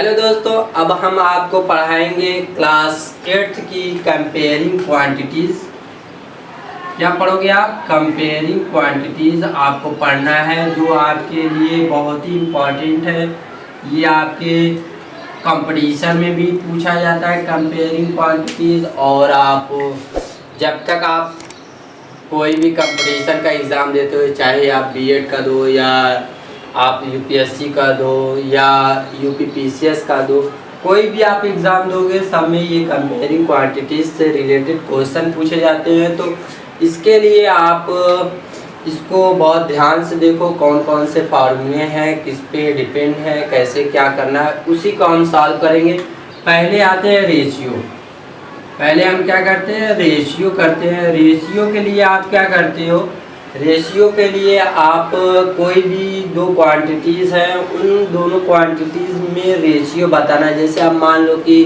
Hello दोस्तों, अब हम आपको पढ़ाएंगे क्लास 8th की कंपेयरिंग क्वांटिटीज़। क्या पढ़ोगे आप? कंपेयरिंग क्वांटिटीज़ आपको पढ़ना है, जो आपके लिए बहुत ही इम्पॉर्टेंट है। ये आपके कंपटीशन में भी पूछा जाता है कंपेयरिंग क्वांटिटीज़। और आप जब तक आप कोई भी कंपटीशन का एग्ज़ाम देते हो, चाहे आप बीएड का दो या आप यूपीएससी का दो या यूपीपीसीएस का दो, कोई भी आप एग्ज़ाम दोगे, सब में ये कंपेयरिंग क्वांटिटीज़ से रिलेटेड क्वेश्चन पूछे जाते हैं। तो इसके लिए आप इसको बहुत ध्यान से देखो, कौन कौन से फार्मूले हैं, किस पे डिपेंड है, कैसे क्या करना है, उसी को हम सॉल्व करेंगे। पहले आते हैं रेशियो। पहले हम क्या करते हैं? रेशियो करते हैं। रेशियो के लिए आप क्या करते हो? रेशियो के लिए आप कोई भी दो क्वांटिटीज़ हैं, उन दोनों क्वांटिटीज़ में रेशियो बताना है। जैसे आप मान लो कि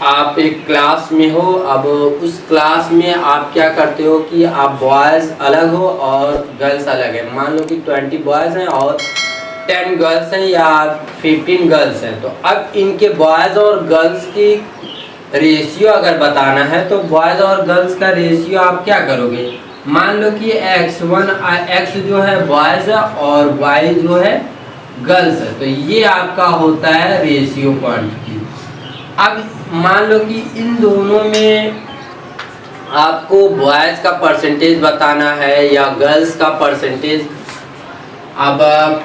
आप एक क्लास में हो, अब उस क्लास में आप क्या करते हो कि आप बॉयज़ अलग हो और गर्ल्स अलग है। मान लो कि 20 बॉयज़ हैं और 10 गर्ल्स हैं या 15 गर्ल्स हैं। तो अब इनके बॉयज़ और गर्ल्स की रेशियो अगर बताना है तो बॉयज़ और गर्ल्स का रेशियो आप क्या करोगे? मान लो कि x जो है बॉयज़ है और y जो है गर्ल्स है। तो ये आपका होता है रेशियो क्वांटिटी। अब मान लो कि इन दोनों में आपको बॉयज़ का परसेंटेज बताना है या गर्ल्स का परसेंटेज। अब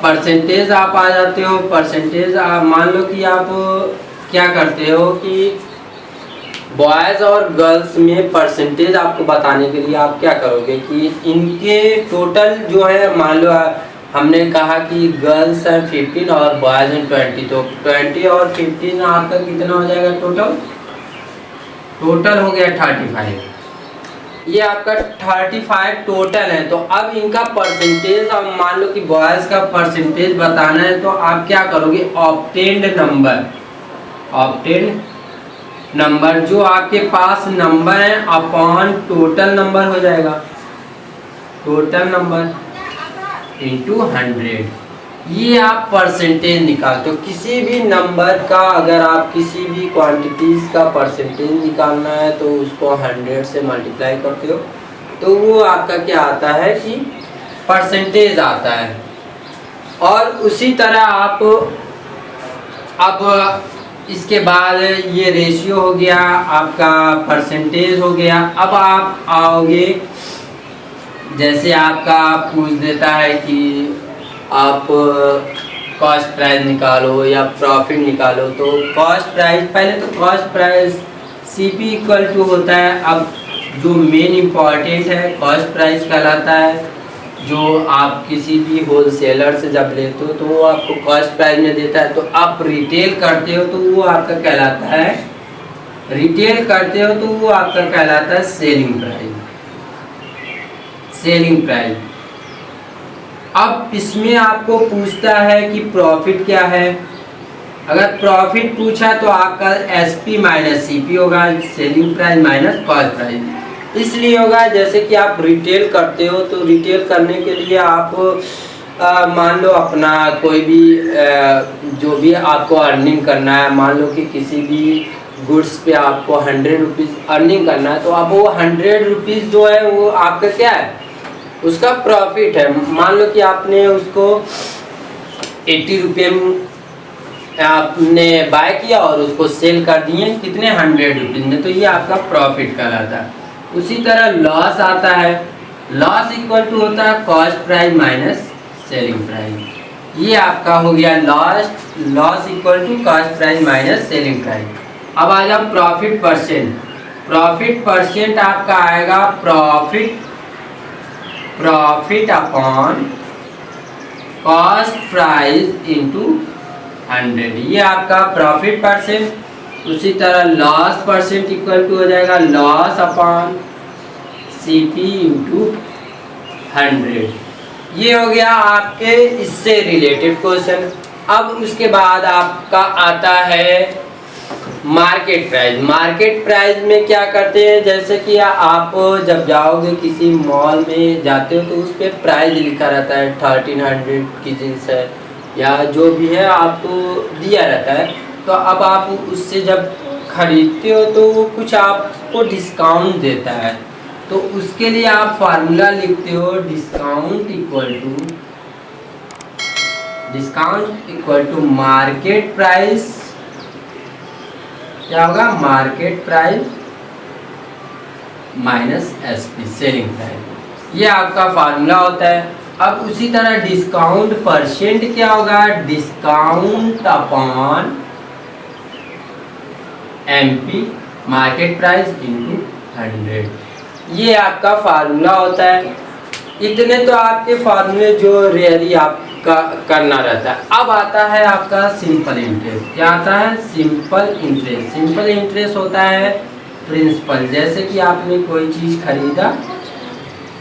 परसेंटेज आप आ जाते हो। परसेंटेज आप मान लो कि आप क्या करते हो कि बॉयज़ और गर्ल्स में परसेंटेज आपको बताने के लिए आप क्या करोगे कि इनके टोटल जो है, मान लो हमने कहा कि गर्ल्स हैं 15 और बॉयज़ हैं 20। तो 20 और 15 आपका कितना हो जाएगा? टोटल हो गया 35। ये आपका 35 टोटल है। तो अब इनका परसेंटेज, अब मान लो कि बॉयज़ का परसेंटेज बताना है तो आप क्या करोगे? ऑब्टेन्ड नंबर जो आपके पास नंबर है अपॉन टोटल नंबर हो जाएगा। Total number into 100। ये आप परसेंटेज निकालते हो किसी भी नंबर का। अगर आप किसी भी क्वांटिटीज़ का परसेंटेज निकालना है तो उसको 100 से मल्टीप्लाई करते हो, तो वो आपका क्या आता है कि परसेंटेज आता है। और उसी तरह आप अब इसके बाद ये रेशियो हो गया, आपका परसेंटेज हो गया। अब आप आओगे, जैसे आपका पूछ देता है कि आप कॉस्ट प्राइस निकालो या प्रॉफिट निकालो। तो कॉस्ट प्राइस, पहले तो cost price CP equal to होता है। अब जो मेन इम्पॉर्टेंट है कॉस्ट प्राइस कहलाता है। जो आप किसी भी होलसेलर से जब लेते हो तो वो आपको कॉस्ट प्राइस में देता है। तो आप रिटेल करते हो तो वो आपका कहलाता है, रिटेल करते हो तो वो आपका कहलाता है सेलिंग प्राइस। Selling price. अब इसमें आपको पूछता है कि प्रॉफिट क्या है। अगर प्रॉफिट पूछा तो आपका SP माइनस CP होगा, selling price minus cost price. इसलिए होगा जैसे कि आप रिटेल करते हो तो रिटेल करने के लिए आप मान लो अपना कोई भी जो भी आपको अर्निंग करना है, मान लो कि किसी भी गुड्स पे आपको 100 रुपीज़ अर्निंग करना है, तो आप वो 100 रुपीज़ जो है वो आपका क्या है? उसका प्रॉफिट है। मान लो कि आपने उसको 80 रुपये में आपने बाय किया और उसको सेल कर दिए कितने? 100 रुपीज़ में। तो ये आपका प्रॉफिट कहलाता है। उसी तरह लॉस आता है। लॉस इक्वल टू होता है cost price minus selling price. ये आपका हो गया loss equal to cost price minus selling price. अब आ जाओ प्रॉफिट परसेंट। प्रॉफिट परसेंट आपका आएगा profit upon cost price into 100। ये आपका प्रॉफिट परसेंट। उसी तरह लॉस परसेंट इक्वल टू हो जाएगा लॉस अपॉन CP इंटू 100। ये हो गया आपके इससे रिलेटेड क्वेश्चन। अब उसके बाद आपका आता है मार्केट प्राइस। मार्केट प्राइस में क्या करते हैं, जैसे कि आप जब जाओगे किसी मॉल में जाते हो तो उस पर प्राइस लिखा रहता है 1300 की जींस है या जो भी है आपको दिया रहता है। तो अब आप उससे जब खरीदते हो तो वो कुछ आपको डिस्काउंट देता है। तो उसके लिए आप फार्मूला लिखते हो discount equal to market price. क्या होगा? Market price minus SP selling price. ये आपका फार्मूला होता है। अब उसी तरह डिस्काउंट परसेंट क्या होगा? Discount upon MP market price into 100। ये आपका फार्मूला होता है। इतने तो आपके फार्मूले जो रियली आपका करना रहता है। अब आता है आपका सिंपल इंटरेस्ट। क्या आता है? Simple interest. सिंपल इंटरेस्ट होता है प्रिंसिपल। जैसे कि आपने कोई चीज़ खरीदा,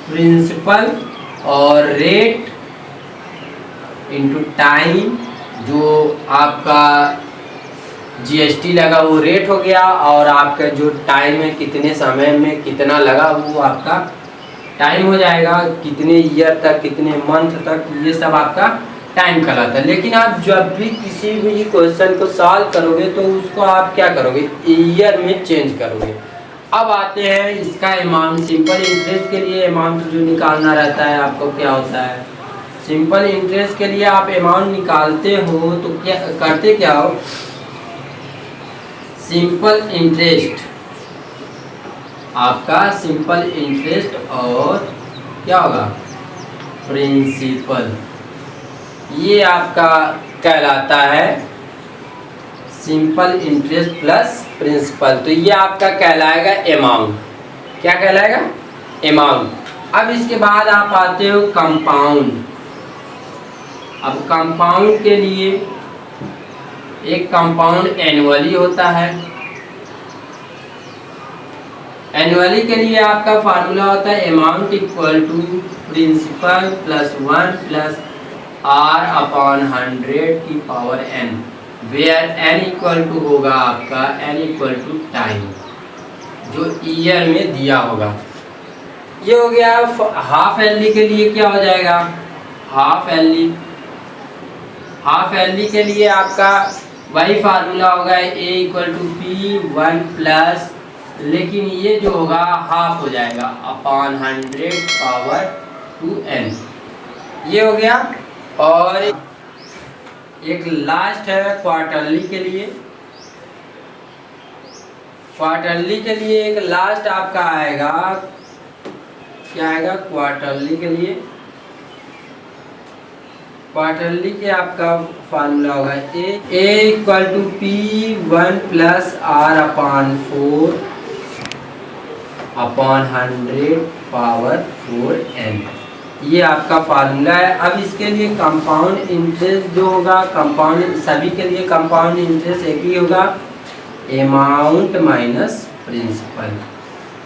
प्रिंसिपल और रेट इंटू टाइम, जो आपका जीएसटी लगा वो रेट हो गया, और आपका जो टाइम है कितने समय में कितना लगा वो आपका टाइम हो जाएगा, कितने ईयर तक, कितने मंथ तक, ये सब आपका टाइम कहलाता है। लेकिन आप जब भी किसी भी क्वेश्चन को सॉल्व करोगे तो उसको आप क्या करोगे? ईयर में चेंज करोगे। अब आते हैं इसका अमाउंट। सिंपल इंटरेस्ट के लिए अमाउंट जो निकालना रहता है आपको क्या होता है? सिंपल इंटरेस्ट के लिए आप अमाउंट निकालते हो तो क्या करते क्या हो? सिंपल इंटरेस्ट, आपका सिंपल इंटरेस्ट और क्या होगा? प्रिंसिपल, ये आपका कहलाता है सिंपल इंटरेस्ट प्लस प्रिंसिपल। तो ये आपका कहलाएगा अमाउंट। क्या कहलाएगा? अमाउंट। अब इसके बाद आप आते हो कंपाउंड। अब कंपाउंड के लिए एक कंपाउंड एनुअली होता है। एनुअली के लिए आपका फार्मूला होता है amount equal to principal plus 1 plus R upon 100 की power n, where n equal to होगा आपका n इक्वल टू टाइम, जो ईयर में दिया होगा। ये हो गया। हाफ एलडी के लिए क्या हो जाएगा? हाफ एलडी के लिए आपका वही फार्मूला होगा a equal to P 1 plus, लेकिन ये जो होगा हाफ हो जाएगा अपॉन 100 पावर 2n। ये हो गया। और एक लास्ट है क्वार्टरली के लिए। क्वार्टरली के लिए एक लास्ट आपका आएगा, क्या आएगा? क्वार्टरली के लिए, क्वार्टरली के आपका फार्मूला होगा A equal to P 1 plus R upon 4 upon 100 power 4n। ये आपका फार्मूला है। अब इसके लिए कंपाउंड इंटरेस्ट जो होगा, कंपाउंड सभी के लिए कंपाउंड इंटरेस्ट एक ही होगा, अमाउंट माइनस प्रिंसिपल।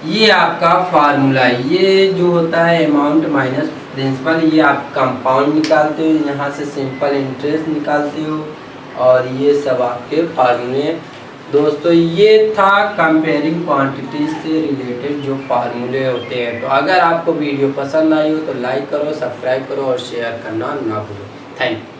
ये आपका फार्मूला है। ये जो होता है अमाउंट माइनस प्रिंसिपल, ये आप कंपाउंड निकालते हो, यहाँ से सिंपल इंटरेस्ट निकालते हो, और ये सब आपके फार्मूले। दोस्तों ये था कंपेयरिंग क्वांटिटीज से रिलेटेड जो फार्मूले होते हैं। तो अगर आपको वीडियो पसंद आई हो तो लाइक करो, सब्सक्राइब करो और शेयर करना ना भूलो। Thank you.